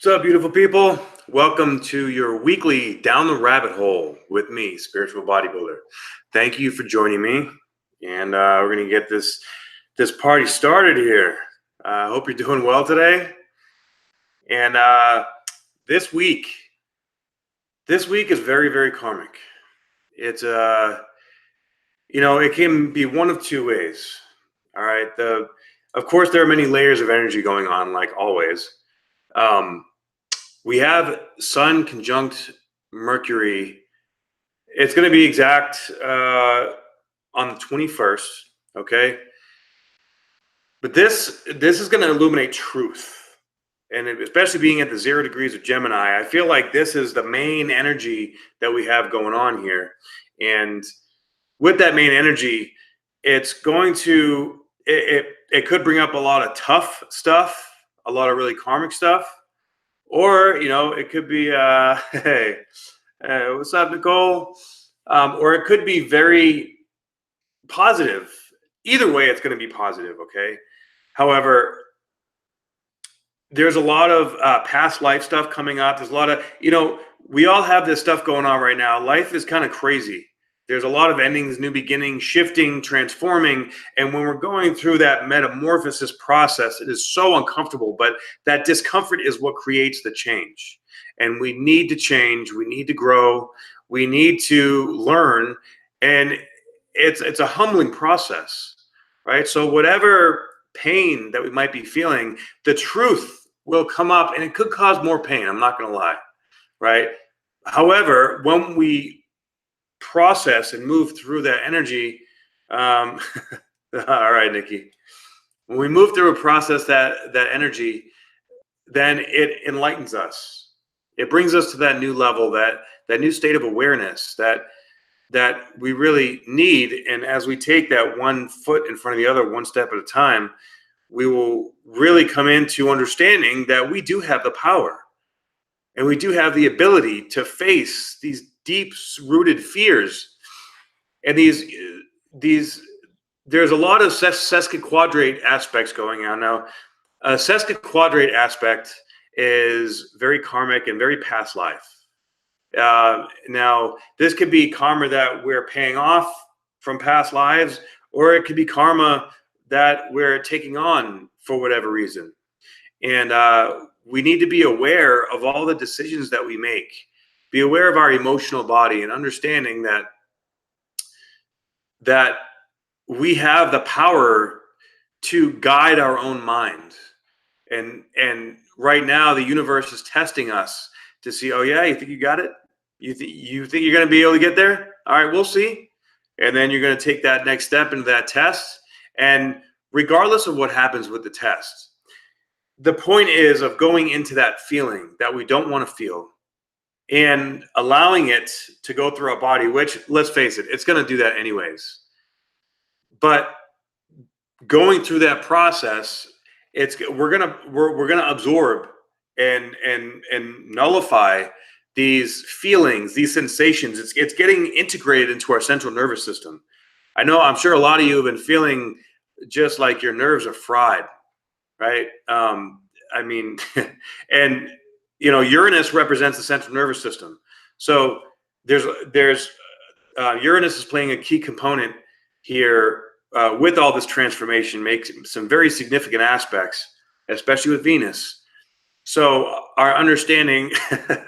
What's up, beautiful people? Welcome to your weekly Down the Rabbit Hole with me, Spiritual Bodybuilder. Thank you for joining me, and we're going to get this party started here. I hope you're doing well today. And this week is very, very karmic. It's it can be one of two ways. All right. Of course, there are many layers of energy going on, like always. We have Sun conjunct Mercury. It's going to be exact on the 21st, okay? But this is going to illuminate truth, and especially being at the 0 degrees of Gemini, I feel like this is the main energy that we have going on here. And with that main energy, it's going to it could bring up a lot of tough stuff, a lot of really karmic stuff. Or, it could be, hey, what's up, Nicole? Or it could be very positive. Either way, it's going to be positive, okay? However, there's a lot of past life stuff coming up. There's a lot of, we all have this stuff going on right now. Life is kind of crazy. There's a lot of endings, new beginnings, shifting, transforming. And when we're going through that metamorphosis process, it is so uncomfortable. But that discomfort is what creates the change. And we need to change. We need to grow. We need to learn. And it's a humbling process, right? So whatever pain that we might be feeling, the truth will come up, and it could cause more pain. I'm not going to lie, right? However, when we process and move through that energy, all right, Nikki, when we move through a process that energy, then it enlightens us. It brings us to that new level, that new state of awareness that we really need. And as we take that one foot in front of the other, one step at a time, we will really come into understanding that we do have the power, and we do have the ability to face these deep-rooted fears. And there's a lot of sesquiquadrate aspects going on now. A sesquiquadrate aspect is very karmic and very past life. Now, this could be karma that we're paying off from past lives, or it could be karma that we're taking on for whatever reason. And we need to be aware of all the decisions that we make. Be aware of our emotional body, and understanding that we have the power to guide our own mind. And right now, the universe is testing us to see, oh yeah, you think you got it? You think you're going to be able to get there? All right, we'll see. And then you're going to take that next step into that test. And regardless of what happens with the test, the point is of going into that feeling that we don't want to feel, and allowing it to go through our body, which, let's face it, it's going to do that anyways. But going through that process, we're gonna absorb and nullify these feelings, these sensations. It's getting integrated into our central nervous system. I'm sure a lot of you have been feeling just like your nerves are fried, right? I mean, and Uranus represents the central nervous system. So there's Uranus is playing a key component here with all this transformation, makes some very significant aspects, especially with Venus. So our understanding,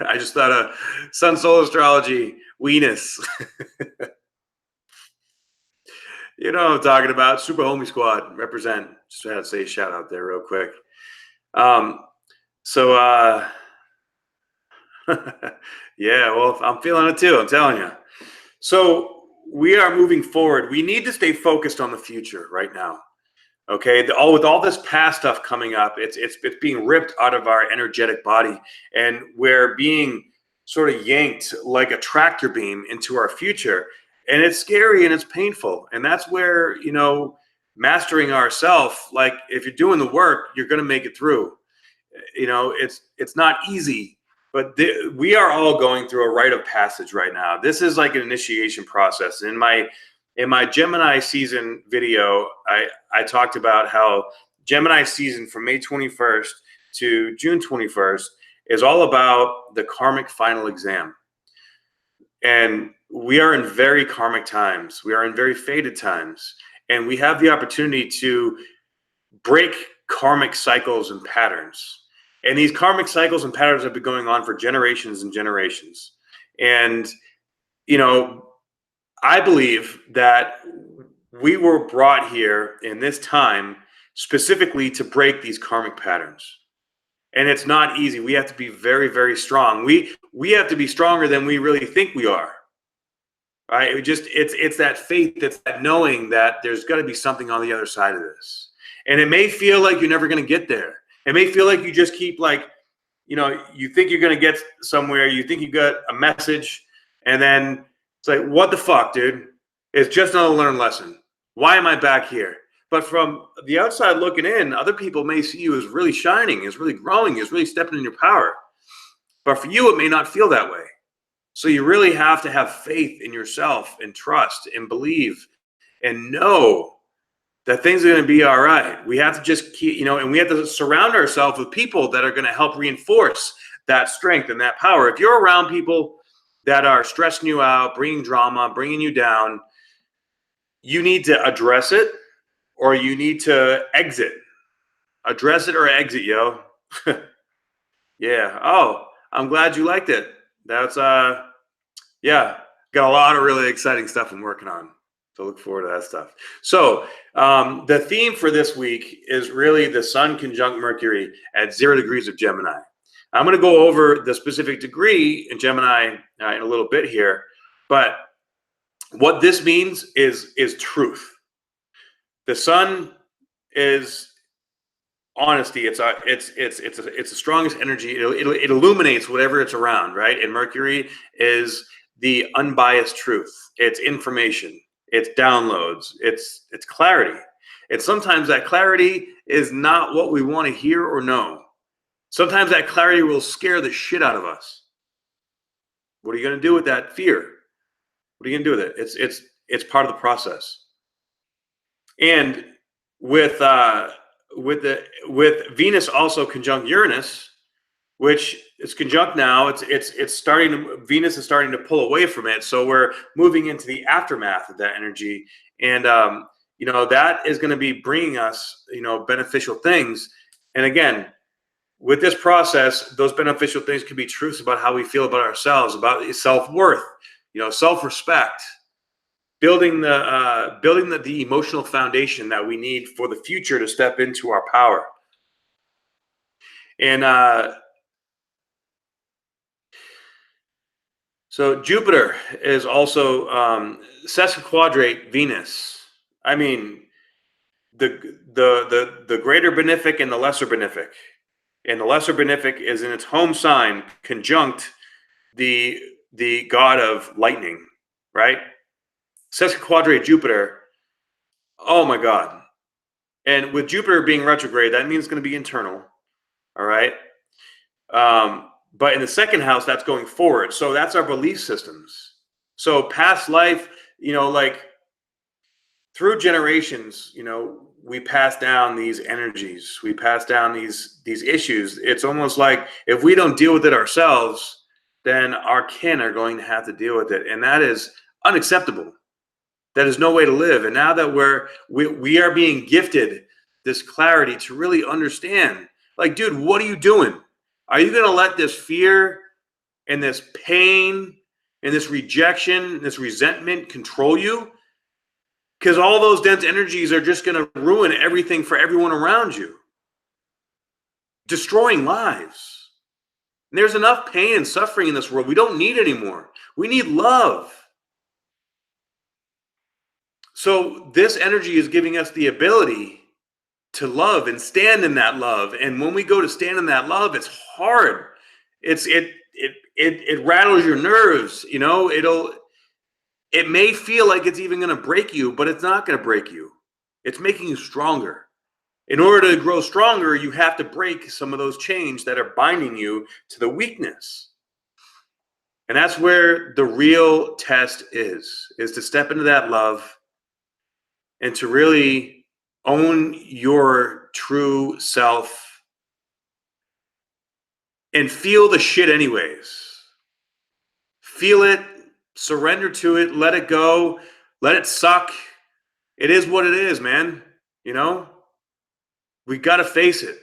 I just thought of Sun Solar Astrology, Venus. You know what I'm talking about. Super Homie Squad, represent. Just had to say a shout out there real quick. Yeah, well, I'm feeling it too, I'm telling you. So we are moving forward. We need to stay focused on the future right now. Okay, with all this past stuff coming up, it's being ripped out of our energetic body, and we're being sort of yanked like a tractor beam into our future. And it's scary and it's painful. And that's where, mastering ourself, like if you're doing the work, you're going to make it through. It's not easy, but we are all going through a rite of passage right now. This is like an initiation process. In my Gemini season video, I talked about how Gemini season from May 21st to June 21st is all about the karmic final exam. And we are in very karmic times. We are in very fated times. And we have the opportunity to break karmic cycles and patterns. And these karmic cycles and patterns have been going on for generations and generations. And, you know, I believe that we were brought here in this time specifically to break these karmic patterns. And it's not easy. We have to be very, very strong. We have to be stronger than we really think we are. Right? It's that faith, it's that knowing that there's got to be something on the other side of this. And it may feel like you're never going to get there. It may feel like you just keep like, you know, you think you're going to get somewhere, you think you got a message, and then it's like, what the fuck, dude? It's just another learned lesson. Why am I back here? But from the outside looking in, other people may see you as really shining, as really growing, as really stepping in your power. But for you, it may not feel that way. So you really have to have faith in yourself and trust and believe and know that things are going to be all right. We have to just keep, you know, and we have to surround ourselves with people that are going to help reinforce that strength and that power. If you're around people that are stressing you out, bringing drama, bringing you down, you need to address it or you need to exit. Address it or exit, yo. Yeah. Oh, I'm glad you liked it. That's yeah, got a lot of really exciting stuff I'm working on. So look forward to that stuff. So the theme for this week is really the Sun conjunct Mercury at 0 degrees of Gemini. I'm going to go over the specific degree in Gemini in a little bit here, but what this means is truth. The Sun is honesty. It's the strongest energy. It illuminates whatever it's around, right? And Mercury is the unbiased truth. It's information. It's downloads. It's clarity. And sometimes that clarity is not what we want to hear or know. Sometimes that clarity will scare the shit out of us. What are you going to do with that fear? What are you going to do with it? It's part of the process. And with Venus also conjunct Uranus, which is conjunct now, it's starting to, Venus is starting to pull away from it. So we're moving into the aftermath of that energy. And, you know, that is going to be bringing us, you know, beneficial things. And again, with this process, those beneficial things can be truths about how we feel about ourselves, about self-worth, you know, self-respect, building the emotional foundation that we need for the future to step into our power. And so Jupiter is also sesquiquadrate Venus. I mean, the greater benefic and the lesser benefic. And the lesser benefic is in its home sign conjunct the god of lightning, right? Sesquiquadrate Jupiter. Oh my God. And with Jupiter being retrograde, that means it's going to be internal. All right. But in the second house, that's going forward. So that's our belief systems. So past life, you know, like through generations, you know, we pass down these energies. We pass down these issues. It's almost like if we don't deal with it ourselves, then our kin are going to have to deal with it. And that is unacceptable. That is no way to live. And now that we are being gifted this clarity to really understand, like, dude, what are you doing? Are you going to let this fear and this pain and this rejection, and this resentment control you? Because all those dense energies are just going to ruin everything for everyone around you, destroying lives. And there's enough pain and suffering in this world. We don't need anymore. We need love. So this energy is giving us the ability to love and stand in that love. And when we go to stand in that love, it's hard. It rattles your nerves. You know, it may feel like it's even going to break you, but it's not going to break you. It's making you stronger. In order to grow stronger, you have to break some of those chains that are binding you to the weakness. And that's where the real test is to step into that love and to really own your true self and feel the shit anyways. Feel it, surrender to it, let it go, let it suck. It is what it is, man. You know, we got to face it.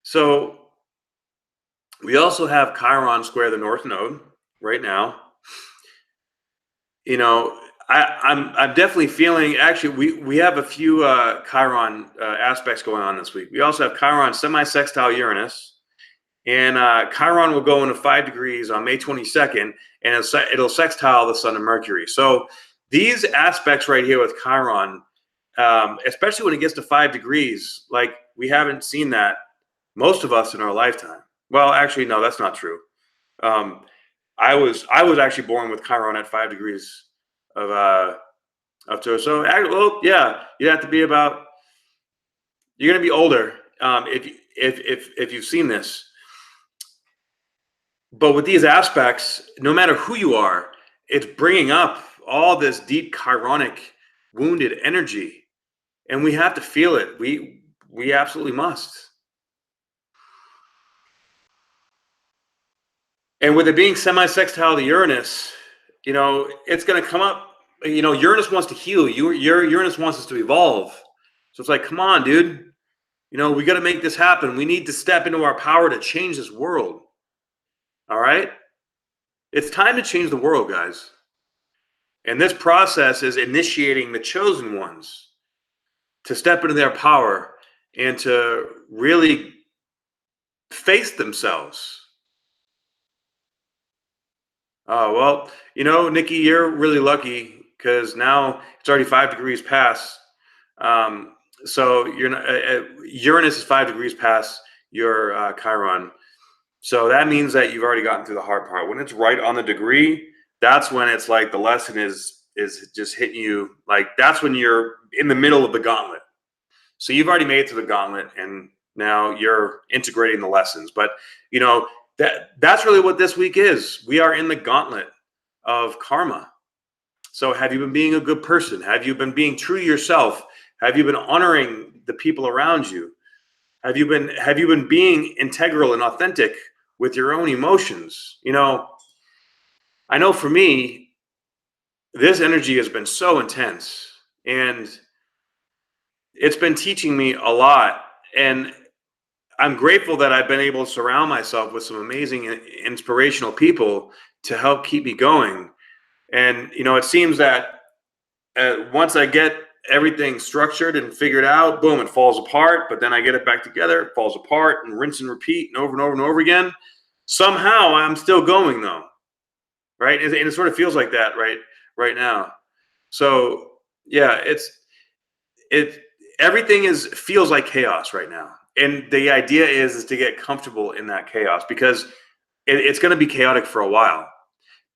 So we also have Chiron square the North Node right now. You know, I'm definitely feeling. Actually, we have a few Chiron aspects going on this week. We also have Chiron semi-sextile Uranus, and Chiron will go into 5 degrees on May 22nd, and it'll sextile the Sun and Mercury. So these aspects right here with Chiron, especially when it gets to 5 degrees, like we haven't seen that most of us in our lifetime. Well, actually, no, that's not true. I was actually born with Chiron at 5 degrees of Taurus. So, well, yeah, you have to be about. You're gonna be older if you've seen this. But with these aspects, no matter who you are, it's bringing up all this deep chironic wounded energy, and we have to feel it. We absolutely must. And with it being semi-sextile to Uranus, you know, it's going to come up. You know, Uranus wants to heal. Uranus wants us to evolve. So it's like, come on, dude. You know, we got to make this happen. We need to step into our power to change this world. All right? It's time to change the world, guys. And this process is initiating the chosen ones to step into their power and to really face themselves. Oh, well, you know, Nikki, you're really lucky because now it's already 5 degrees past. So you're not, Uranus is 5 degrees past your Chiron. So that means that you've already gotten through the hard part. When it's right on the degree, that's when it's like the lesson is just hitting you. Like that's when you're in the middle of the gauntlet. So you've already made it to the gauntlet, and now you're integrating the lessons. But you know, that's really what this week is. We are in the gauntlet of karma. So have you been being a good person? Have you been being true to yourself? Have you been honoring the people around you? Have you been being integral and authentic with your own emotions? You know, I know for me, this energy has been so intense, and it's been teaching me a lot. And I'm grateful that I've been able to surround myself with some amazing, inspirational people to help keep me going. And, you know, it seems that once I get everything structured and figured out, boom, it falls apart. But then I get it back together, it falls apart, and rinse and repeat and over and over and over again. Somehow I'm still going, though. Right. And it sort of feels like that right now. So, yeah, everything feels like chaos right now. And the idea is to get comfortable in that chaos because it's going to be chaotic for a while.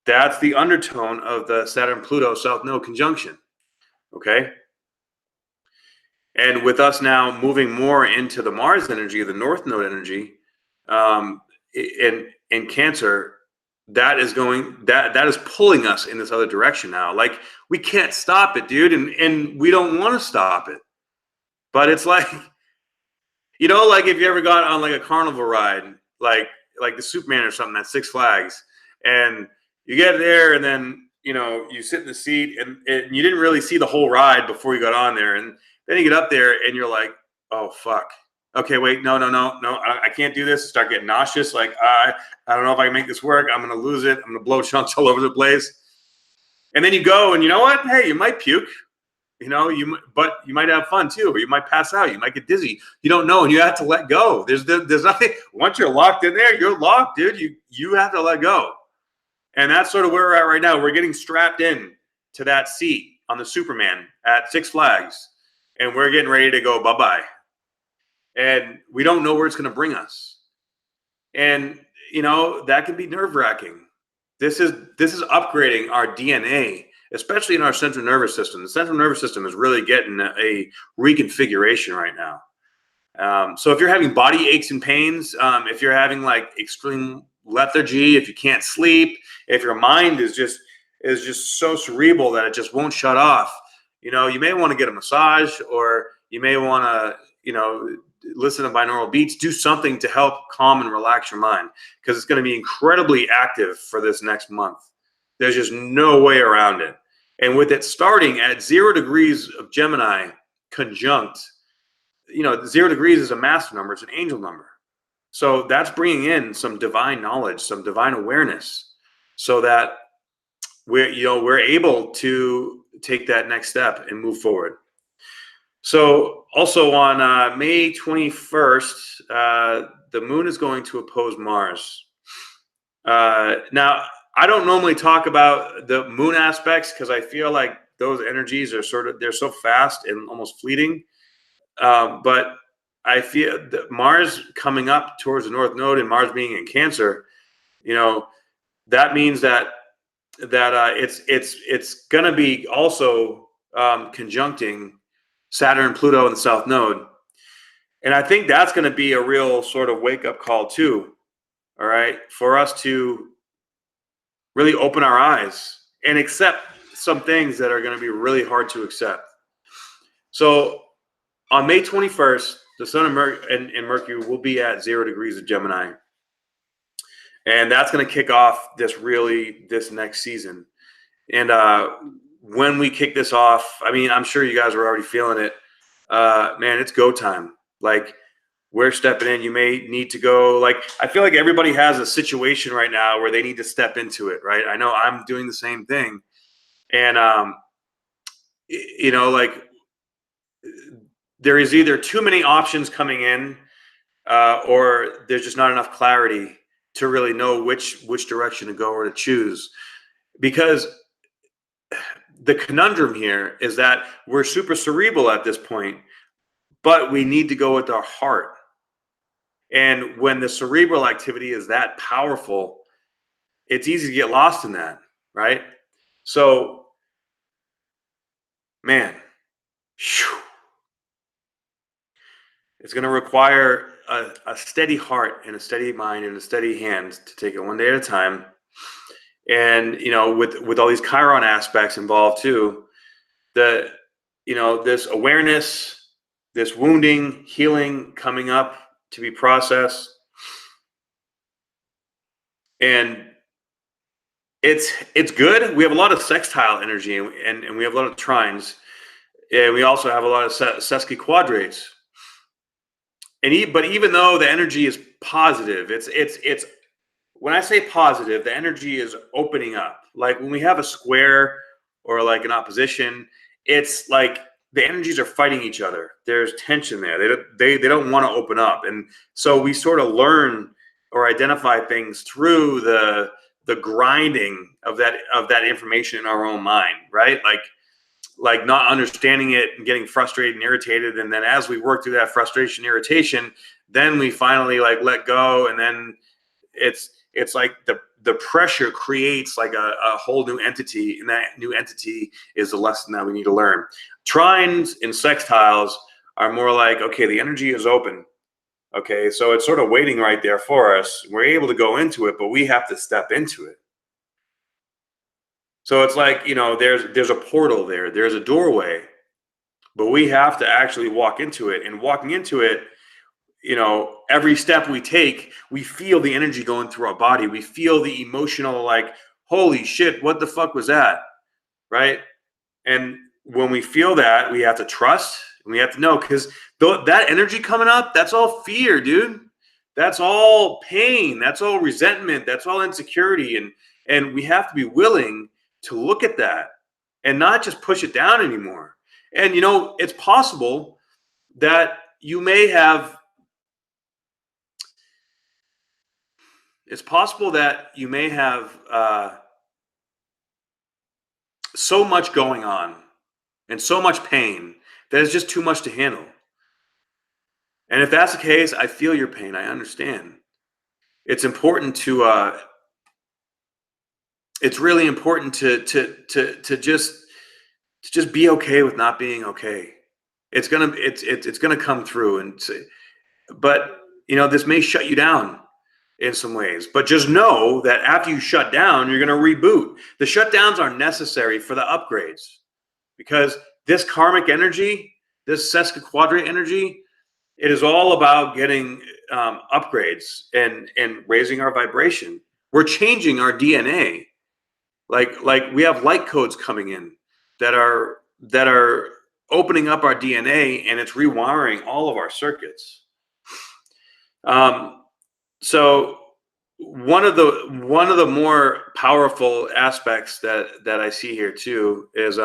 That's the undertone of the Saturn-Pluto South Node conjunction. Okay. And with us now moving more into the Mars energy, the North Node energy, in Cancer, that is pulling us in this other direction now. Like we can't stop it, dude, and we don't want to stop it. But it's like, you know, like if you ever got on like a carnival ride, like the Superman or something at Six Flags, and you get there and then, you know, you sit in the seat and you didn't really see the whole ride before you got on there. And then you get up there and you're like, oh, fuck. Okay, wait, no, I can't do this. Start getting nauseous. Like, I don't know if I can make this work. I'm going to lose it. I'm going to blow chunks all over the place. And then you go and you know what? Hey, you might puke. You know, but you might have fun too, or you might pass out. You might get dizzy. You don't know, and you have to let go. There's nothing. Once you're locked in there, you're locked, dude. You have to let go, and that's sort of where we're at right now. We're getting strapped in to that seat on the Superman at Six Flags, and we're getting ready to go bye-bye. And we don't know where it's going to bring us, and you know that can be nerve-wracking. This is upgrading our DNA. Especially in our central nervous system. The central nervous system is really getting a reconfiguration right now. So if you're having body aches and pains, if you're having like extreme lethargy, if you can't sleep, if your mind is just so cerebral that it just won't shut off, you know, you may want to get a massage, or you may want to, you know, listen to binaural beats, do something to help calm and relax your mind, because it's going to be incredibly active for this next month. There's just no way around it. And with it starting at 0 degrees of Gemini conjunct, 0 degrees is a master number. It's an angel number. So that's bringing in some divine knowledge, some divine awareness, so that we're able to take that next step and move forward. So also on May 21st, the moon is going to oppose Mars. Now, I don't normally talk about the moon aspects because I feel like those energies are they're so fast and almost fleeting. But I feel that Mars coming up towards the North Node and Mars being in Cancer, that means that it's going to be also conjuncting Saturn, Pluto, and the South Node. And I think that's going to be a real sort of wake up call too. All right. For us to really open our eyes and accept some things that are going to be really hard to accept. So on May 21st, the Sun and Mercury will be at 0 degrees of Gemini. And that's going to kick off this next season. And when we kick this off, I mean, I'm sure you guys are already feeling it. Man, it's go time. Like, we're stepping in. You may need to go. Like, I feel like everybody has a situation right now where they need to step into it, right? I know I'm doing the same thing. And, like, there is either too many options coming in or there's just not enough clarity to really know which direction to go or to choose. Because the conundrum here is that we're super cerebral at this point, but we need to go with our heart. And when the cerebral activity is that powerful, it's easy to get lost in that, right? So, man, it's going to require a steady heart and a steady mind and a steady hand to take it one day at a time. And, with all these Chiron aspects involved too, this awareness, this wounding, healing coming up to be processed. And it's good. We have a lot of sextile energy and we have a lot of trines. And we also have a lot of sesquiquadrates. But even though the energy is positive, it's when I say positive, the energy is opening up. Like when we have a square or like an opposition, it's like the energies are fighting each other. There's tension there. They don't want to open up. And so we sort of learn or identify things through the grinding of that information in our own mind, right? Like not understanding it and getting frustrated and irritated. And then as we work through that frustration, irritation, then we finally like let go. And then it's like the pressure creates like a whole new entity, and that new entity is the lesson that we need to learn. Trines and sextiles are more like, okay, the energy is open. Okay, so it's sort of waiting right there for us. We're able to go into it, but we have to step into it. So it's like, there's a portal there. There's a doorway, but we have to actually walk into it. And walking into it, every step we take, we feel the energy going through our body. We feel the emotional, like, holy shit, what the fuck was that? Right? And when we feel that, we have to trust and we have to know, because that energy coming up, that's all fear, dude. That's all pain. That's all resentment. That's all insecurity. And we have to be willing to look at that and not just push it down anymore. And, it's possible that you may have so much going on and so much pain that it's just too much to handle. And if that's the case, I feel your pain. I understand. It's important to it's really important to just be okay with not being okay. It's gonna come through, but this may shut you down in some ways. But just know that after you shut down, you're gonna reboot. The shutdowns are necessary for the upgrades, because this karmic energy, this sesquiquadrate energy, It is all about getting upgrades and raising our vibration. We're changing our DNA. Like we have light codes coming in that are opening up our DNA, and it's rewiring all of our circuits. So one of the more powerful aspects that I see here too is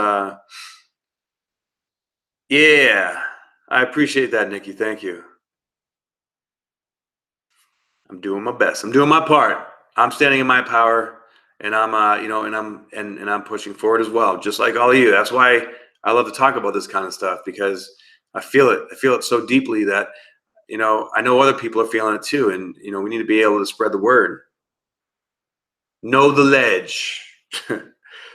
yeah, I appreciate that, Nikki. Thank you. I'm doing my best. I'm doing my part. I'm standing in my power, and I'm and I'm pushing forward as well, just like all of you. That's why I love to talk about this kind of stuff, because I feel it. I feel it so deeply that I know other people are feeling it too, and we need to be able to spread the word. Know the ledge.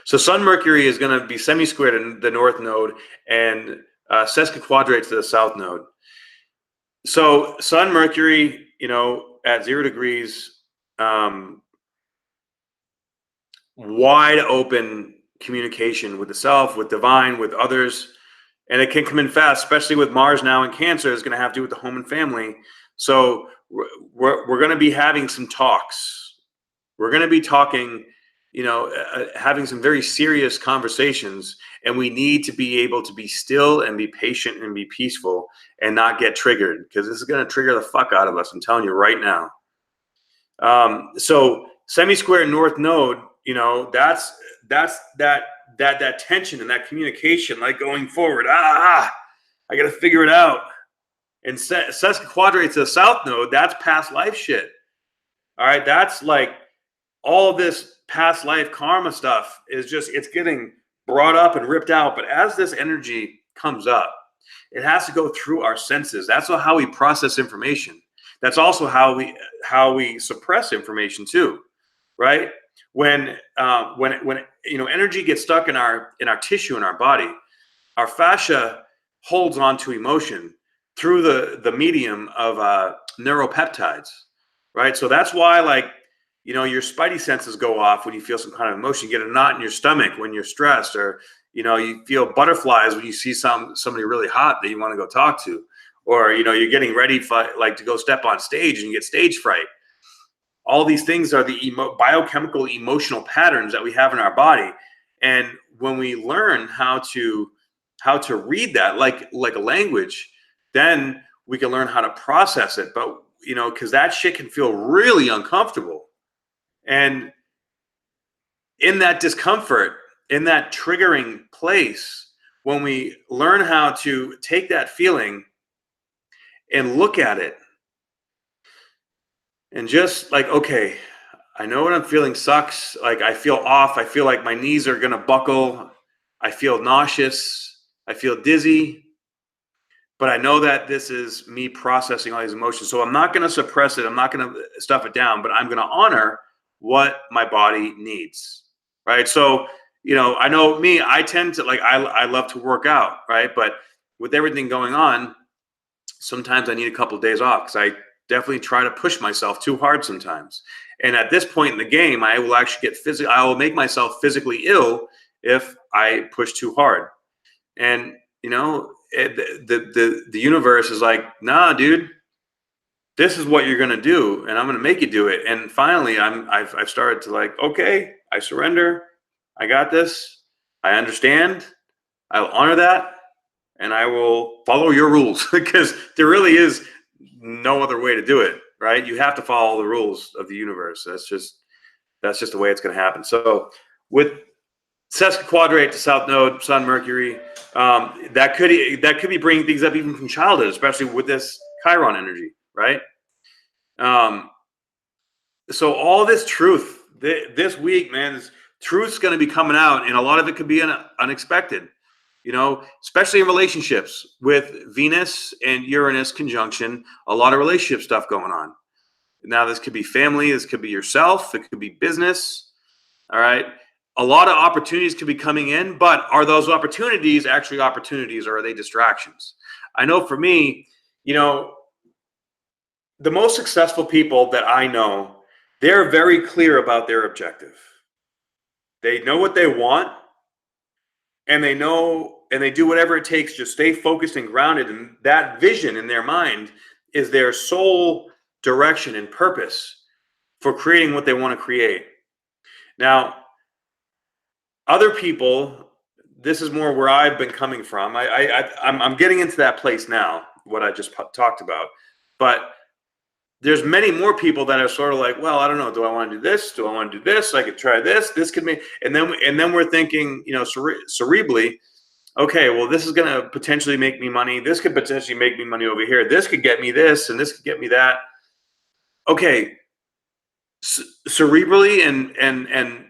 So Sun Mercury is going to be semi-squared in the north node and sesquiquadrate to the south node. So Sun Mercury, at 0 degrees, wide open communication with the self, with divine, with others, and it can come in fast, especially with Mars now in Cancer. Is going to have to do with the home and family. So we're going to be having some talks. We're going to be talking, having some very serious conversations, and we need to be able to be still and be patient and be peaceful and not get triggered, because this is going to trigger the fuck out of us. I'm telling you right now. So semi-square north node, that's that tension and that communication, like going forward. I got to figure it out. And sesquiquadrate to the south node, that's past life shit. All right, that's like all this past life karma stuff it's getting brought up and ripped out. But as this energy comes up, it has to go through our senses. That's how we process information. That's also how we suppress information too, right? When energy gets stuck in our tissue in our body, our fascia holds on to emotion through the medium of neuropeptides, right? So that's why, your spidey senses go off when you feel some kind of emotion. You get a knot in your stomach when you're stressed, or you feel butterflies when you see somebody really hot that you want to go talk to, or you're getting ready to go step on stage and you get stage fright. All these things are the biochemical emotional patterns that we have in our body, and when we learn how to read that like a language, then we can learn how to process it. But because that shit can feel really uncomfortable. And in that discomfort, in that triggering place, when we learn how to take that feeling and look at it and just okay, I know what I'm feeling sucks. Like, I feel off. I feel like my knees are going to buckle. I feel nauseous. I feel dizzy. But I know that this is me processing all these emotions. So I'm not going to suppress it. I'm not going to stuff it down, but I'm going to honor what my body needs, right? So, I know me, I tend to I love to work out, right? But with everything going on, sometimes I need a couple of days off, because I definitely try to push myself too hard sometimes. And at this point in the game, I will actually I will make myself physically ill if I push too hard. And, the universe is like, nah, dude, this is what you're going to do, and I'm going to make you do it. And finally, I've started to okay, I surrender. I got this. I understand. I'll honor that, and I will follow your rules, because there really is no other way to do it, right? You have to follow the rules of the universe. That's just the way it's going to happen. So with sesquiquadrate to south node, Sun Mercury, that could be bringing things up even from childhood, especially with this Chiron energy, right? So all this truth this week, man, this truth's going to be coming out, and a lot of it could be unexpected, especially in relationships with Venus and Uranus conjunction. A lot of relationship stuff going on. Now, this could be family, this could be yourself, it could be business. All right. A lot of opportunities could be coming in, but are those opportunities actually opportunities, or are they distractions? I know for me, the most successful people that I know, they're very clear about their objective. They know what they want, and they know and they do whatever it takes to stay focused and grounded, and that vision in their mind is their sole direction and purpose for creating what they want to create. Now, other people, this is more where I've been coming from. I'm getting into that place now, what I just talked about. But there's many more people that are sort of like, well, I don't know. Do I want to do this? Do I want to do this? I could try this. This could be, and then we're thinking, you know, cerebrally, okay, well, this is going to potentially make me money. This could potentially make me money over here. This could get me this, and this could get me that. Okay, cerebrally and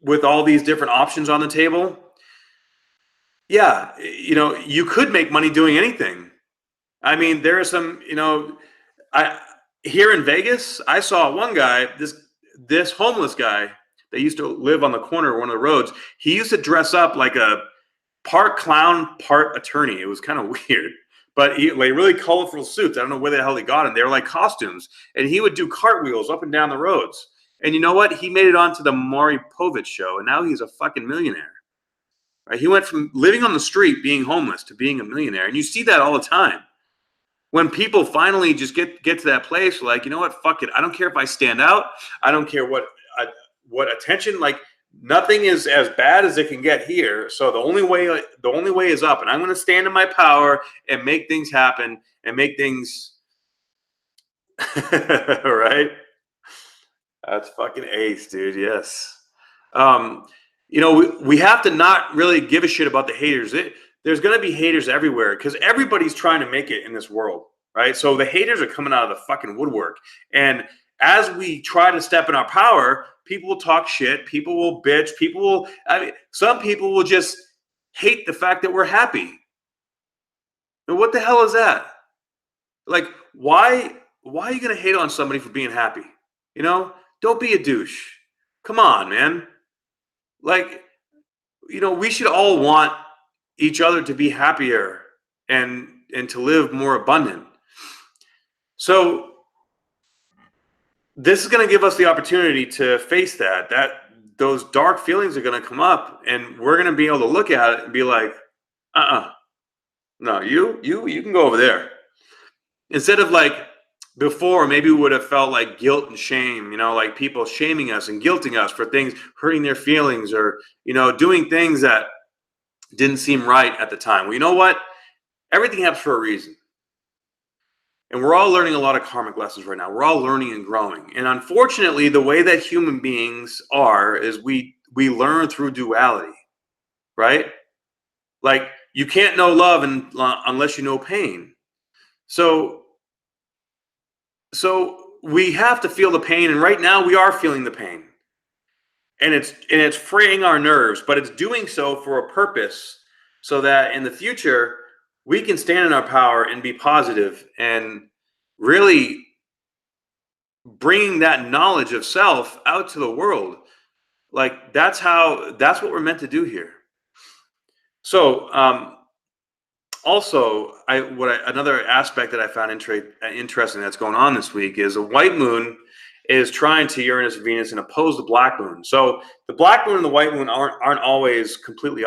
with all these different options on the table, yeah, you know, you could make money doing anything. I mean, there are some, you know, here in Vegas, I saw one guy, this homeless guy that used to live on the corner of one of the roads. He used to dress up like a part clown, part attorney. It was kind of weird, but he like really colorful suits. I don't know where the hell he got them. They were like costumes, and he would do cartwheels up and down the roads. And you know what? He made it onto the Maury Povich show, and now he's a fucking millionaire. Right? He went from living on the street, being homeless, to being a millionaire, and you see that all the time. When people finally just get to that place, like, you know what, fuck it. I don't care if I stand out. I don't care what attention. Like, nothing is as bad as it can get here. So the only way is up, and I'm going to stand in my power and make things happen and make things right. That's fucking ace, dude. Yes. You know, we have to not really give a shit about the haters. There's going to be haters everywhere because everybody's trying to make it in this world, right? So the haters are coming out of the fucking woodwork. And as we try to step in our power, people will talk shit. People will bitch. Some people will just hate the fact that we're happy. And what the hell is that? Like, why are you going to hate on somebody for being happy? You know, don't be a douche. Come on, man. Like, you know, we should all want each other to be happier and to live more abundant. So this is going to give us the opportunity to face that those dark feelings are going to come up, and we're going to be able to look at it and be like, no, you can go over there. Instead of like before, maybe we would have felt like guilt and shame, you know, like people shaming us and guilting us for things, hurting their feelings, or, you know, doing things that didn't seem right at the time. Well, you know what? Everything happens for a reason. And we're all learning a lot of karmic lessons right now. We're all learning and growing. And unfortunately, the way that human beings are is we learn through duality, right? Like, you can't know love unless you know pain. So we have to feel the pain, and right now we are feeling the pain. And it's fraying our nerves, but it's doing so for a purpose, so that in the future we can stand in our power and be positive and really bringing that knowledge of self out to the world. Like, that's what we're meant to do here. So also, another aspect that I found interesting that's going on this week is a white moon is trying to Uranus and Venus and oppose the black moon. So the black moon and the white moon aren't always completely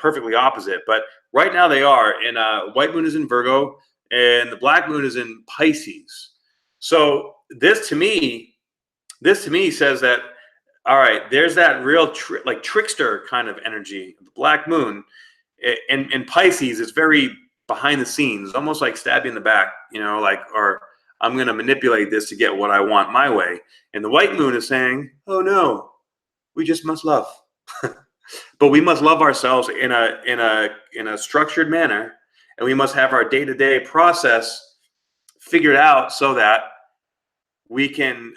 perfectly opposite, but right now they are. And white moon is in Virgo, and the black moon is in Pisces. So this to me says that, all right, there's that real trickster kind of energy of the black moon. And Pisces is very behind the scenes, almost like stab you in the back, you know, like, or I'm going to manipulate this to get what I want my way. And the white moon is saying, oh no, we just must love. But we must love ourselves in a structured manner, and we must have our day-to-day process figured out so that we can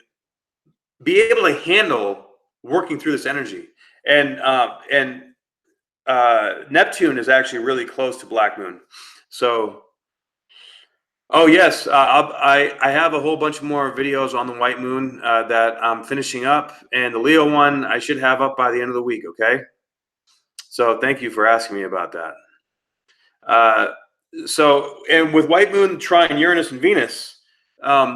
be able to handle working through this energy. And Neptune is actually really close to black moon. So, oh yes, I have a whole bunch more videos on the white moon that I'm finishing up, and the Leo one I should have up by the end of the week. Okay, so thank you for asking me about that. So, and with white moon trine Uranus and Venus,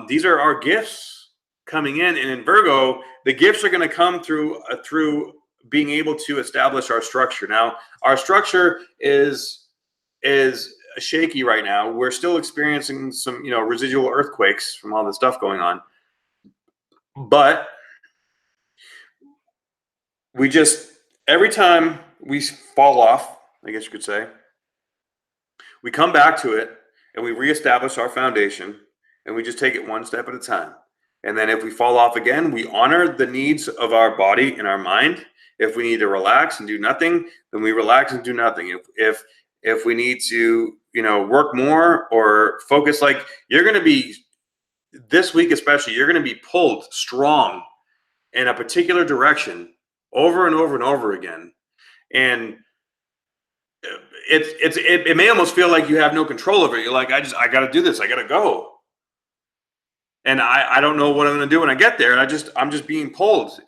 these are our gifts coming in, and in Virgo, the gifts are going to come through being able to establish our structure. Now, our structure is shaky right now. We're still experiencing some, residual earthquakes from all the stuff going on. But we just, every time we fall off, I guess you could say, we come back to it and we reestablish our foundation, and we just take it one step at a time. And then if we fall off again, we honor the needs of our body and our mind. If we need to relax and do nothing, then we relax and do nothing. If we need to, work more or focus, like you're going to be this week, especially, you're going to be pulled strong in a particular direction over and over and over again. And it may almost feel like you have no control over it. You're like, I got to do this. I got to go. And I don't know what I'm going to do when I get there. And I'm just being pulled.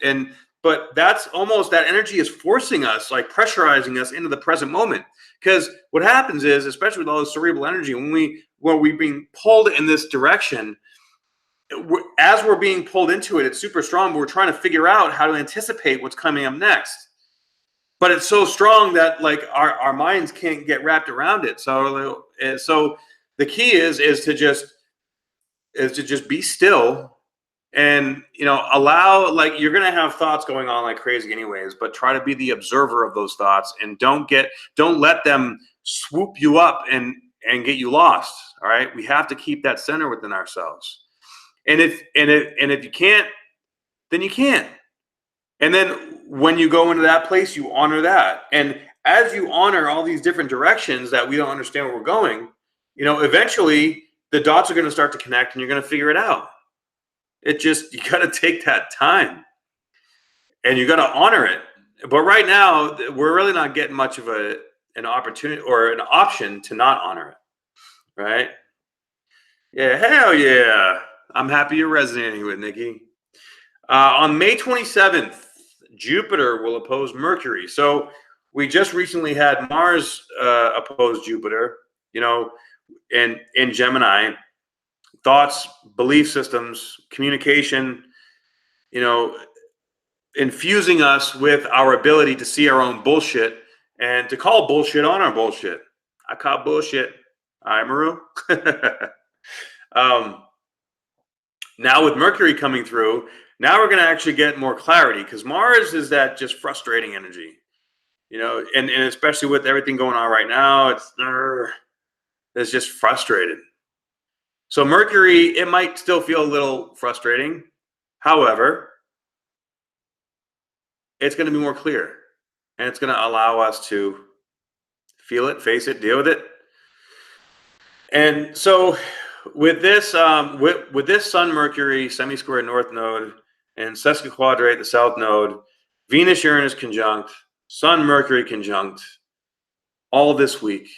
But that's almost, that energy is forcing us, like pressurizing us into the present moment. Because what happens is, especially with all this cerebral energy, when we're being pulled in this direction, as we're being pulled into it, it's super strong. But we're trying to figure out how to anticipate what's coming up next. But it's so strong that like our minds can't get wrapped around it. So the key is to just be still. And, allow, like, you're going to have thoughts going on like crazy anyways, but try to be the observer of those thoughts, and don't let them swoop you up and get you lost. All right. We have to keep that center within ourselves. And if you can't, then you can't. And then when you go into that place, you honor that. And as you honor all these different directions that we don't understand where we're going, eventually the dots are going to start to connect and you're going to figure it out. You got to take that time and you got to honor it. But right now, we're really not getting much of an opportunity or an option to not honor it. Right? Yeah, hell yeah. I'm happy you're resonating with Nikki. On May 27th, Jupiter will oppose Mercury. So we just recently had Mars oppose Jupiter, in Gemini. Thoughts, belief systems, communication, infusing us with our ability to see our own bullshit and to call bullshit on our bullshit. I call bullshit. All right, Maru. Now with Mercury coming through, now we're going to actually get more clarity, because Mars is that just frustrating energy, and especially with everything going on right now, it's just frustrated. So Mercury, it might still feel a little frustrating. However, it's going to be more clear, and it's going to allow us to feel it, face it, deal with it. And so with this, with this Sun Mercury semi-square north node and sesquiquadrate the south node, Venus Uranus conjunct, Sun Mercury conjunct, all this week,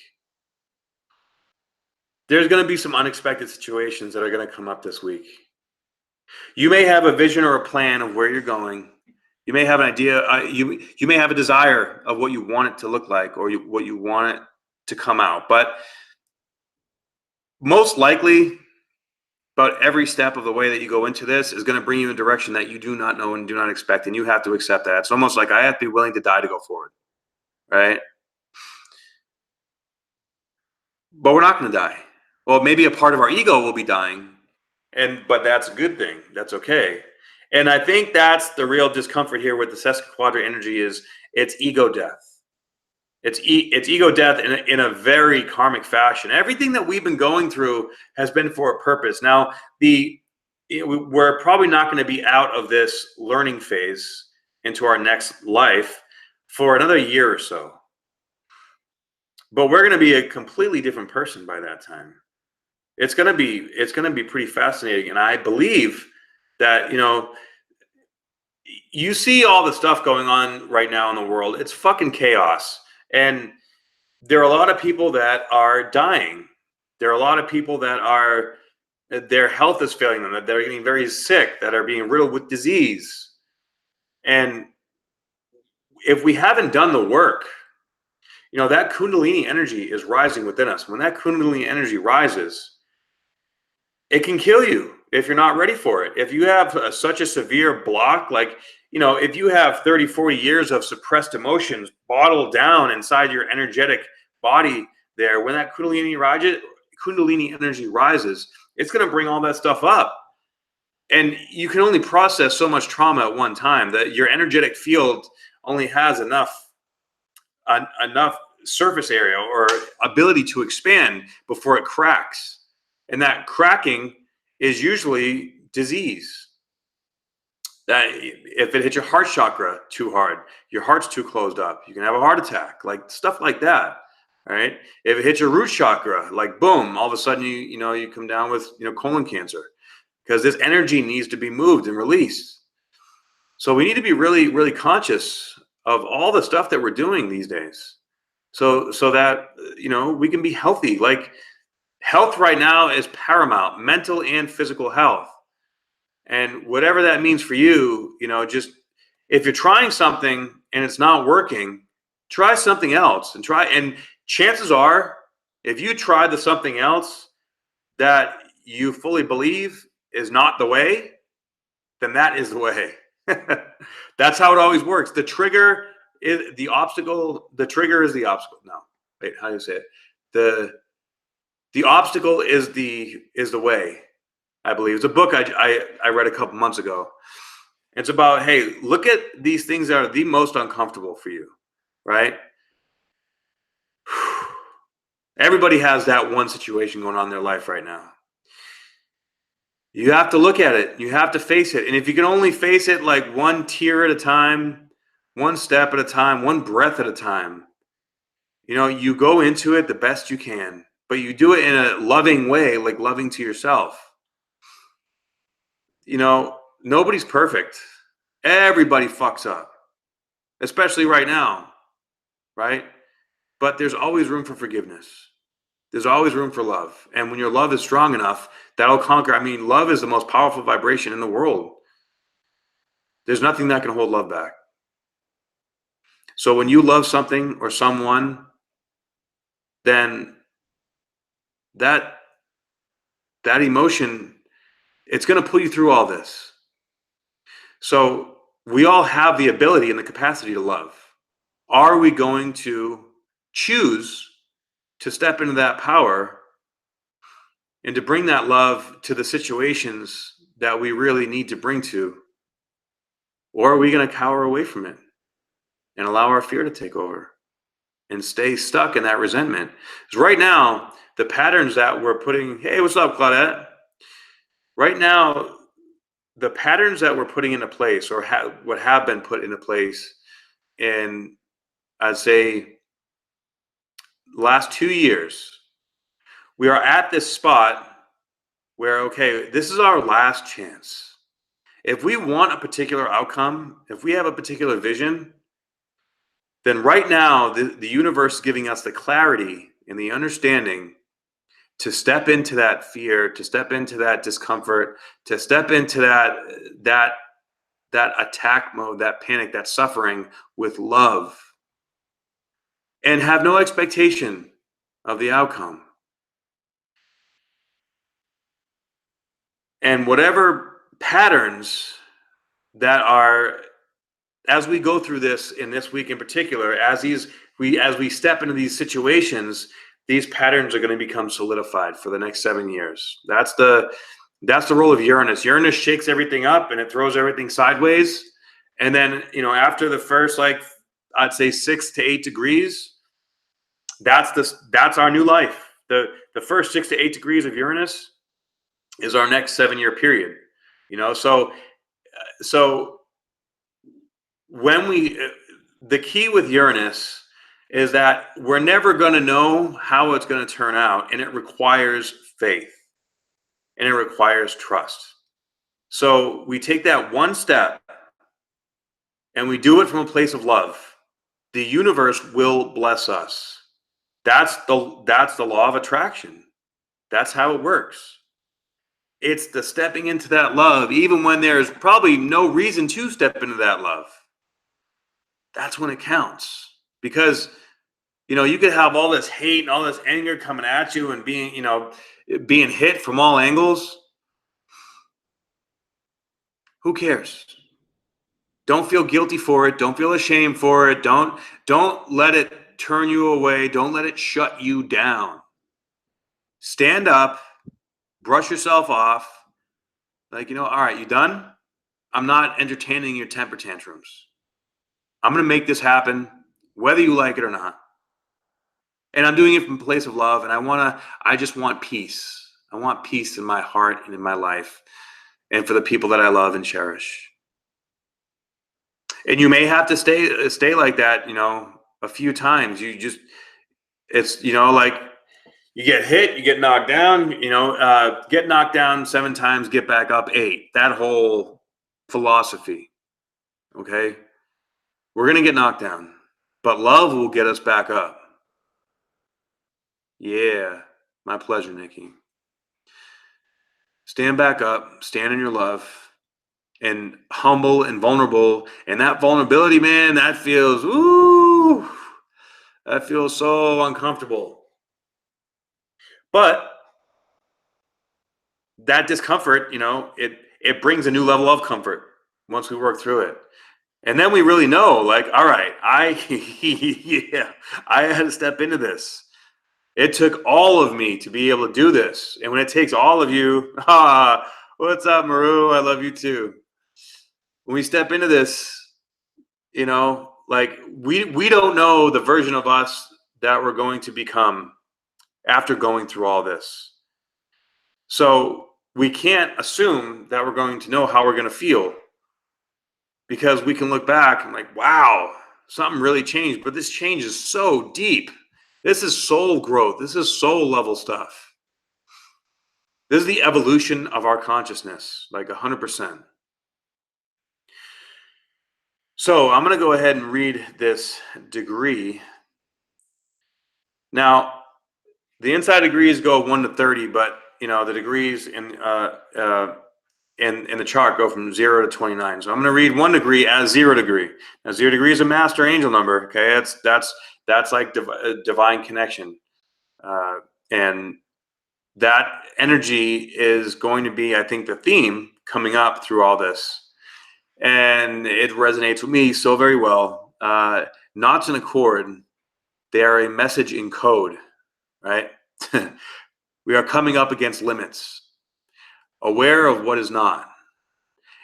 there's going to be some unexpected situations that are going to come up this week. You may have a vision or a plan of where you're going. You may have an idea. You may have a desire of what you want it to look like, or what you want it to come out. But most likely, about every step of the way that you go into this is going to bring you in a direction that you do not know and do not expect, and you have to accept that. It's almost like I have to be willing to die to go forward, right? But we're not going to die. Well, maybe a part of our ego will be dying, but that's a good thing. That's okay. And I think that's the real discomfort here with the sesquiquadrate energy, is it's ego death. It's ego death in a very karmic fashion. Everything that we've been going through has been for a purpose. Now, we're probably not going to be out of this learning phase into our next life for another year or so. But we're going to be a completely different person by that time. It's going to be pretty fascinating. And I believe that, you see all the stuff going on right now in the world. It's fucking chaos. And there are a lot of people that are dying. There are a lot of people that their health is failing them, that they're getting very sick, that are being riddled with disease. And if we haven't done the work, that Kundalini energy is rising within us. When that Kundalini energy rises, it can kill you. if you're not ready for it. If you have such a severe block, like, if you have 30, 40 years of suppressed emotions bottled down inside your energetic body there, when that Kundalini energy rises, it's going to bring all that stuff up. And you can only process so much trauma at one time. That your energetic field only has enough surface area or ability to expand before it cracks. And that cracking is usually disease. That if it hits your heart chakra too hard, your heart's too closed up, you can have a heart attack, like stuff like that. Right? If it hits your root chakra, like boom, all of a sudden you come down with colon cancer, because this energy needs to be moved and released. So we need to be really, really conscious of all the stuff that we're doing these days, so that we can be healthy. Like, health right now is paramount, mental and physical health. And whatever that means for you, just if you're trying something and it's not working, try something else and chances are, if you try the something else that you fully believe is not the way, then that is the way. That's how it always works. The trigger is the obstacle. The trigger is the obstacle. No, wait, how do you say it? The obstacle is the way, I believe. It's a book I read a couple months ago. It's about, hey, look at these things that are the most uncomfortable for you, right? Everybody has that one situation going on in their life right now. You have to look at it. You have to face it. And if you can only face it like one tear at a time, one step at a time, one breath at a time, you go into it the best you can, but you do it in a loving way, like loving to yourself. Nobody's perfect. Everybody fucks up, especially right now, right? But there's always room for forgiveness. There's always room for love. And when your love is strong enough, that'll conquer. I mean, love is the most powerful vibration in the world. There's nothing that can hold love back. So when you love something or someone, then that emotion, it's going to pull you through all this. So we all have the ability and the capacity to love. Are we going to choose to step into that power and to bring that love to the situations that we really need to bring to? Or are we going to cower away from it and allow our fear to take over and stay stuck in that resentment? Because right now, the patterns that we're putting, hey, what's up, Claudette? Right now, the patterns that we're putting into place, or what have been put into place in, I'd say, last 2 years, we are at this spot where, okay, this is our last chance. If we want a particular outcome, if we have a particular vision, then right now the universe is giving us the clarity and the understanding to step into that fear, to step into that discomfort, to step into that attack mode, that panic, that suffering with love, and have no expectation of the outcome. And whatever patterns that are, as we go through this in this week in particular, as we step into these situations, these patterns are going to become solidified for the next 7 years. That's the role of Uranus. Uranus shakes everything up and it throws everything sideways. And then, after the first, I'd say 6 to 8 degrees, that's our new life. The first 6 to 8 degrees of Uranus is our next 7-year period. So when the key with Uranus is that we're never going to know how it's going to turn out, and it requires faith and it requires trust. So we take that one step and we do it from a place of love. The universe will bless us. That's the law of attraction. That's how it works. It's the stepping into that love, even when there's probably no reason to step into that love. That's when it counts. Because you could have all this hate and all this anger coming at you and being hit from all angles. Who cares? Don't feel guilty for it. Don't feel ashamed for it. Don't let it turn you away. Don't let it shut you down. Stand up, brush yourself off. Like, all right, you done? I'm not entertaining your temper tantrums. I'm going to make this happen, whether you like it or not. And I'm doing it from a place of love. And I just want peace. I want peace in my heart and in my life and for the people that I love and cherish. And you may have to stay like that, a few times. It's, like you get hit, you get knocked down, get knocked down 7 times, get back up 8. That whole philosophy. Okay. We're going to get knocked down, but love will get us back up. Yeah. My pleasure, Nikki. Stand back up, stand in your love, and humble and vulnerable. And that vulnerability, man, that feels so uncomfortable. But that discomfort, it brings a new level of comfort once we work through it. And then we really know, like, all right, I had to step into this. It took all of me to be able to do this. And when it takes all of you, what's up, Maru? I love you too. When we step into this, like we don't know the version of us that we're going to become after going through all this. So we can't assume that we're going to know how we're going to feel, because we can look back and like, wow, something really changed. But this change is so deep. This is soul growth. This is soul level stuff. This is the evolution of our consciousness, like 100%. So I'm going to go ahead and read this degree. Now, the inside degrees go 1 to 30, but the degrees in the chart go from 0 to 29. So I'm going to read 1 degree as 0 degree. Now, 0 degree is a master angel number. Okay, that's like divine connection, and that energy is going to be, I think, the theme coming up through all this. And it resonates with me so very well. Knots in a chord, they are a message in code, right? We are coming up against limits, aware of what is not,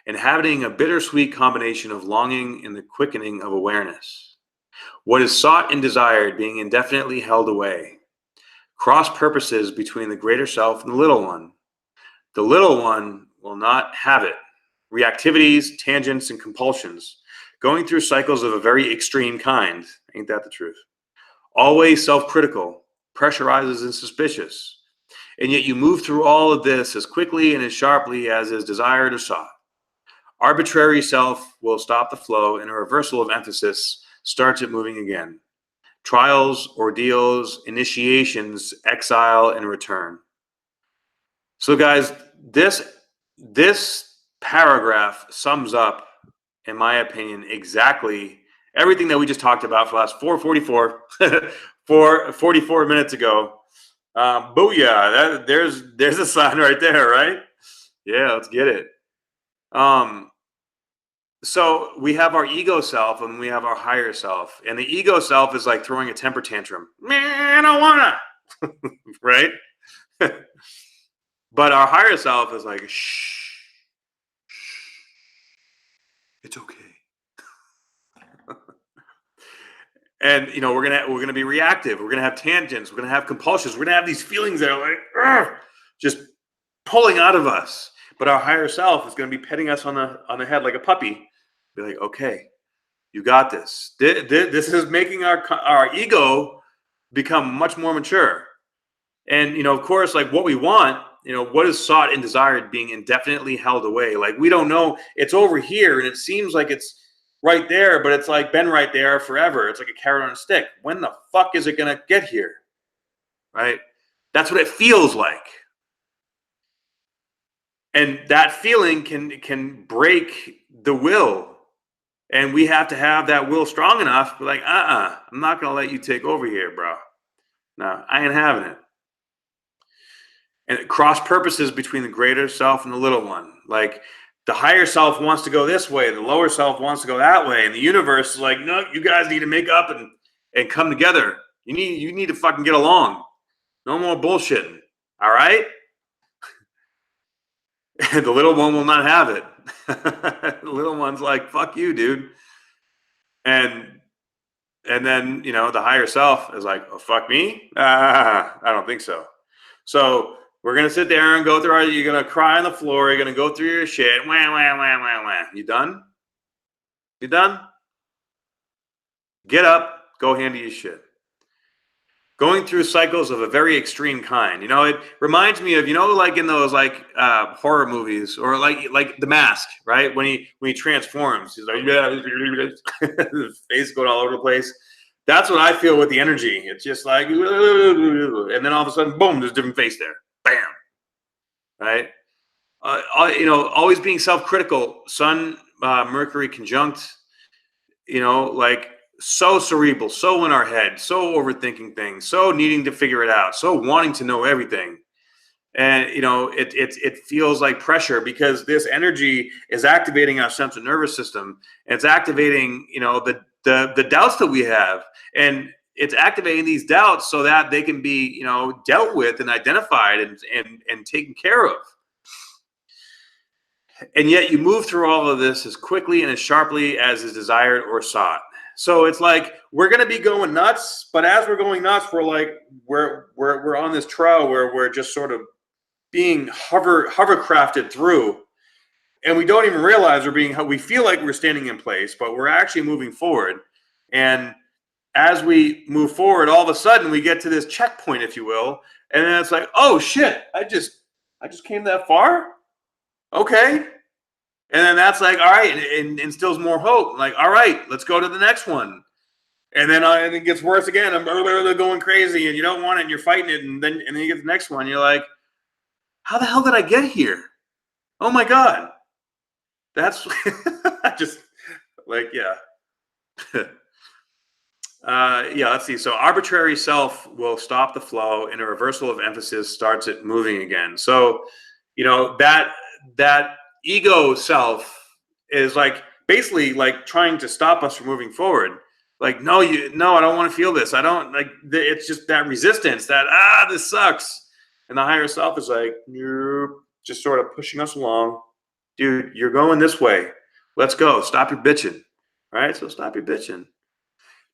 inhabiting a bittersweet combination of longing and the quickening of awareness. What is sought and desired being indefinitely held away. Cross purposes between the greater self and the little one. The little one will not have it. Reactivities, tangents, and compulsions, going through cycles of a very extreme kind. Ain't that the truth? Always self-critical, pressurizes and suspicious. And yet you move through all of this as quickly and as sharply as is desired or sought. Arbitrary self will stop the flow, and a reversal of emphasis starts it moving again. Trials, ordeals, initiations, exile, and return. So guys, this paragraph sums up, in my opinion, exactly everything that we just talked about for the last 44 minutes ago. Booyah! There's a sign right there, right? Yeah, let's get it. So we have our ego self and we have our higher self, and the ego self is like throwing a temper tantrum. Man, I don't wanna, right? But our higher self is like, shh, it's okay. And we're gonna be reactive. We're gonna have tangents. We're gonna have compulsions. We're gonna have these feelings that are like just pulling out of us. But our higher self is gonna be petting us on the head like a puppy. Be like, okay, you got this. This is making our ego become much more mature. And of course, like what we want, what is sought and desired being indefinitely held away. Like we don't know, it's over here, and it seems like it's right there, but it's like been right there forever. It's like a carrot on a stick. When the fuck is it gonna get here? Right? That's what it feels like. And that feeling can break the will. And we have to have that will strong enough. Be like, I'm not gonna let you take over here, bro. No, I ain't having it. And it cross purposes between the greater self and the little one. Like the higher self wants to go this way, the lower self wants to go that way, and the universe is like, no, you guys need to make up and come together. You need to fucking get along. No more bullshitting. All right? And the little one will not have it. The little one's like, fuck you, dude. And then, the higher self is like, oh, fuck me? I don't think so. So we're going to sit there and go through you're going to cry on the floor. You're going to go through your shit. Wah, wah, wah, wah, wah. You done? You done? Get up. Go handle your shit. Going through cycles of a very extreme kind. It reminds me of, like in those horror movies, or like The Mask, right? When he transforms, he's like, his face going all over the place. That's what I feel with the energy. It's just like, and then all of a sudden, boom, there's a different face there. Bam. Right? Always being self-critical. Sun, Mercury conjunct, so cerebral, so in our head, so overthinking things, so needing to figure it out, so wanting to know everything. And, it feels like pressure, because this energy is activating our central nervous system. And it's activating, the doubts that we have. And it's activating these doubts so that they can be, dealt with and identified and taken care of. And yet you move through all of this as quickly and as sharply as is desired or sought. So it's like we're going to be going nuts, but as we're going nuts, we're on this trail where we're just sort of being hovercrafted through, and we don't even realize we feel like we're standing in place, but we're actually moving forward. And as we move forward, all of a sudden we get to this checkpoint, if you will, and then it's like, oh shit, I just came that far, okay. And then that's like, all right, and instills more hope. Like, all right, let's go to the next one. And then it gets worse again. I'm going crazy, and you don't want it, and you're fighting it. And then you get the next one. You're like, how the hell did I get here? Oh my God. That's just like, yeah. Yeah, let's see. So arbitrary self will stop the flow, and a reversal of emphasis starts it moving again. So, that ego self is basically trying to stop us from moving forward. Like, no, I don't want to feel this. I don't it's just that resistance that, this sucks. And the higher self is like, you're just sort of pushing us along. Dude, you're going this way. Let's go. Stop your bitching. All right. So stop your bitching.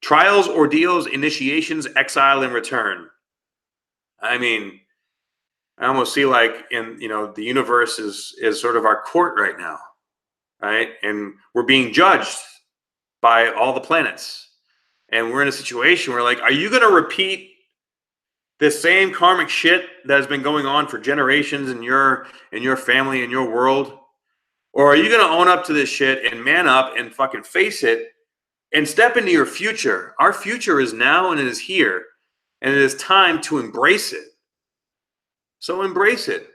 Trials, ordeals, initiations, exile, and return. I mean, I almost see the universe is sort of our court right now, right? And we're being judged by all the planets. And we're in a situation where are you going to repeat this same karmic shit that has been going on for generations in your family, in your world? Or are you going to own up to this shit and man up and fucking face it and step into your future? Our future is now, and it is here, and it is time to embrace it. So embrace it.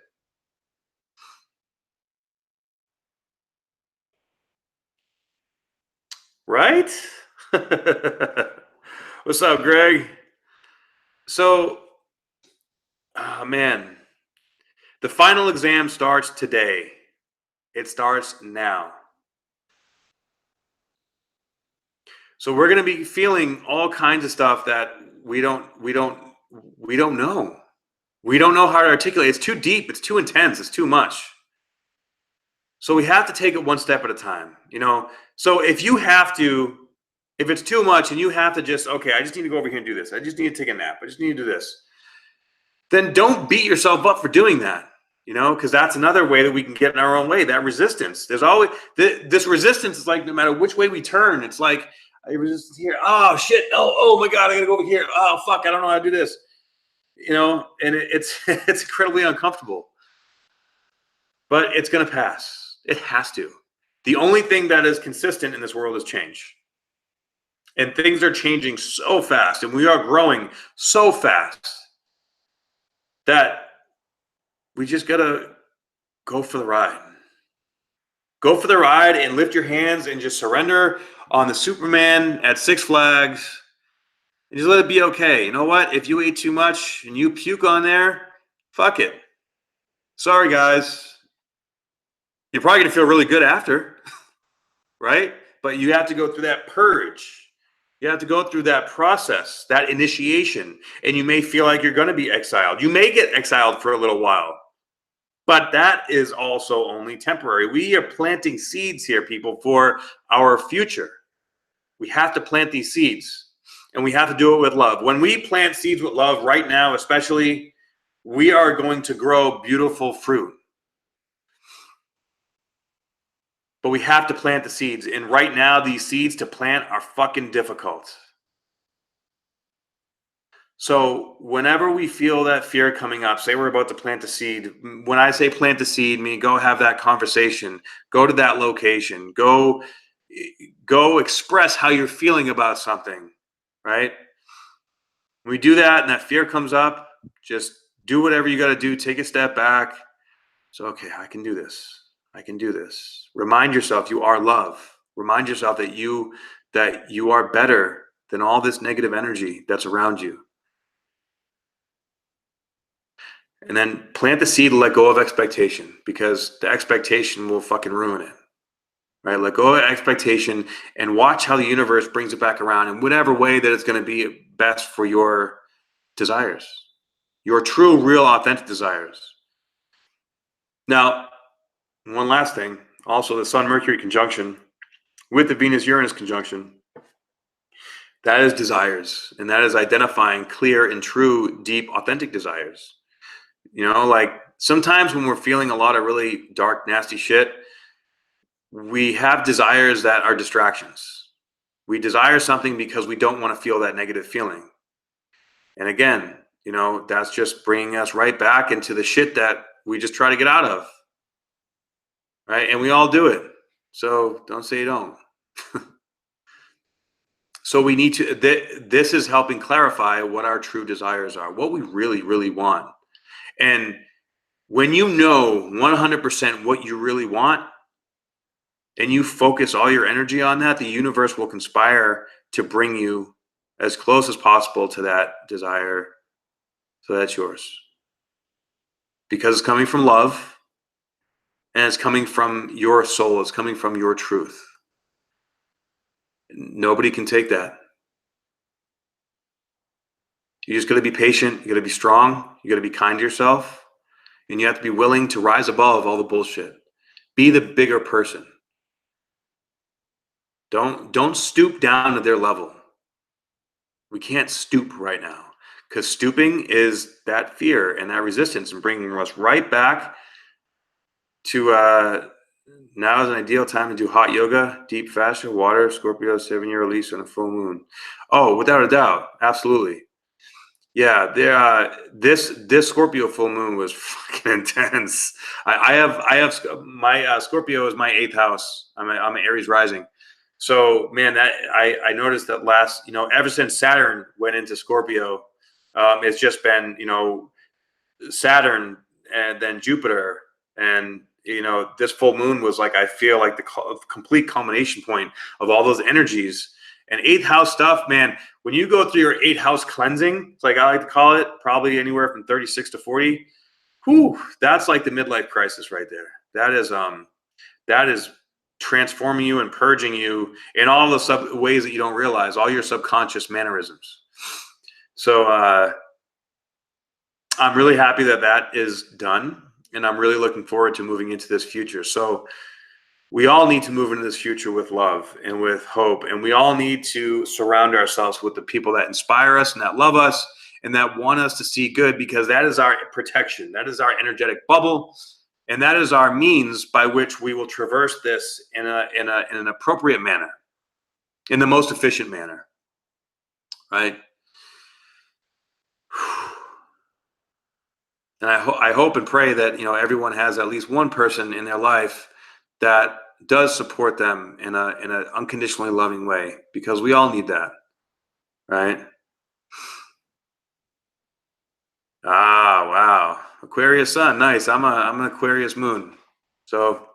Right? What's up, Greg? So, man, the final exam starts today. It starts now. So we're going to be feeling all kinds of stuff that we don't know. We don't know how to articulate. It's too deep. It's too intense. It's too much. So we have to take it one step at a time, So if it's too much and you have to just, okay, I just need to go over here and do this. I just need to take a nap. I just need to do this. Then don't beat yourself up for doing that, because that's another way that we can get in our own way. That resistance. There's always this resistance is like, no matter which way we turn, it's like, I resist here. Oh shit. Oh my God. I gotta go over here. Oh fuck. I don't know how to do this. And it's incredibly uncomfortable, but it's going to pass. It has to. The only thing that is consistent in this world is change. And things are changing so fast, and we are growing so fast that we just got to go for the ride. Go for the ride and lift your hands and just surrender on the Superman at Six Flags and just let it be okay. You know what? If you ate too much and you puke on there, fuck it. Sorry, guys. You're probably going to feel really good after, right? But you have to go through that purge. You have to go through that process, that initiation, and you may feel like you're going to be exiled. You may get exiled for a little while, but that is also only temporary. We are planting seeds here, people, for our future. We have to plant these seeds, and we have to do it with love. When we plant seeds with love right now, especially, we are going to grow beautiful fruit. But we have to plant the seeds. And right now, these seeds to plant are fucking difficult. So whenever we feel that fear coming up, say we're about to plant the seed. When I say plant the seed, mean go have that conversation, go to that location, go express how you're feeling about something, right? When we do that and that fear comes up, just do whatever you got to do. Take a step back. So, okay, I can do this. I can do this. Remind yourself you are love. Remind yourself that you are better than all this negative energy that's around you. And then plant the seed to let go of expectation, because the expectation will fucking ruin it. Right? Let go of expectation and watch how the universe brings it back around in whatever way that it's going to be best for your desires, your true, real, authentic desires. Now, one last thing, also the Sun-Mercury conjunction with the Venus-Uranus conjunction, that is desires, and that is identifying clear and true, deep, authentic desires. You know, like sometimes when we're feeling a lot of really dark, nasty shit, we have desires that are distractions. We desire something because we don't want to feel that negative feeling. And again, you know, that's just bringing us right back into the shit that we just try to get out of. Right? And we all do it. So don't say you don't. So we need to, this is helping clarify what our true desires are, what we really, really want. And when you know 100% what you really want, and you focus all your energy on that, the universe will conspire to bring you as close as possible to that desire. So that's yours. Because it's coming from love, and it's coming from your soul, it's coming from your truth. Nobody can take that. You just got to be patient, you got to be strong, you got to be kind to yourself, and you have to be willing to rise above all the bullshit. Be the bigger person. Don't stoop down to their level. We can't stoop right now, because stooping is that fear and that resistance and bringing us right back to now is an ideal time to do hot yoga, deep fascia, water, Scorpio, 7-year release on a full moon. Oh, without a doubt. Absolutely. Yeah, this Scorpio full moon was fucking intense. I have my Scorpio is my 8th house. I'm an Aries rising. So man, that I noticed that last, you know, ever since Saturn went into Scorpio, it's just been, you know, Saturn and then Jupiter, and you know, this full moon was like, I feel like the complete culmination point of all those energies. And 8th house stuff, man, when you go through your 8th house cleansing, it's like I like to call it, probably anywhere from 36 to 40. Whew, that's like the midlife crisis right there. That is transforming you and purging you in all the ways that you don't realize, all your subconscious mannerisms. So I'm really happy that that is done, and I'm really looking forward to moving into this future. So we all need to move into this future with love and with hope, and we all need to surround ourselves with the people that inspire us and that love us and that want us to see good, because that is our protection. That is our energetic bubble, and that is our means by which we will traverse this in an appropriate manner, in the most efficient manner, right? And I hope and pray that, you know, everyone has at least one person in their life that does support them in an unconditionally loving way, because we all need that, right? Ah, wow, Aquarius sun, nice. I'm an Aquarius moon, so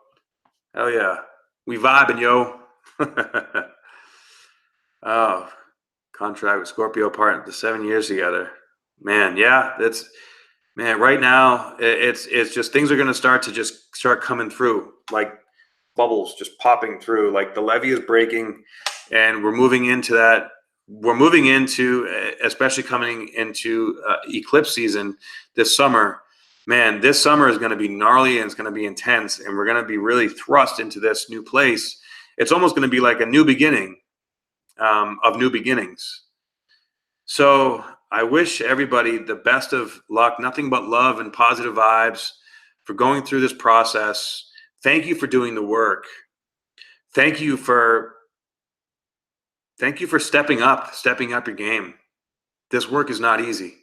hell yeah, we vibing, yo. Oh, contract with Scorpio partner, the 7 years together, man. Yeah, that's Man, right now it's just things are going to start coming through like bubbles just popping through. Like the levee is breaking, and we're moving into that. We're moving into, especially coming into eclipse season this summer. Man, this summer is going to be gnarly and it's going to be intense, and we're going to be really thrust into this new place. It's almost going to be like a new beginning of new beginnings. So I wish everybody the best of luck, nothing but love and positive vibes for going through this process. Thank you for doing the work. Thank you for stepping up your game. This work is not easy.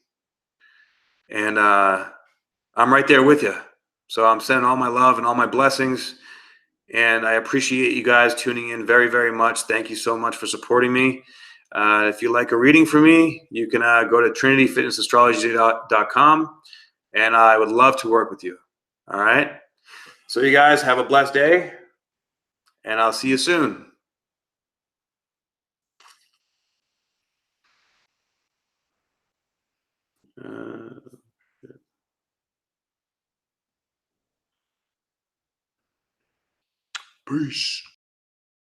And I'm right there with you. So I'm sending all my love and all my blessings. And I appreciate you guys tuning in very, very much. Thank you so much for supporting me. If you like a reading from me, you can go to trinityfitnessastrology.com, and I would love to work with you. All right. So you guys have a blessed day, and I'll see you soon. Peace.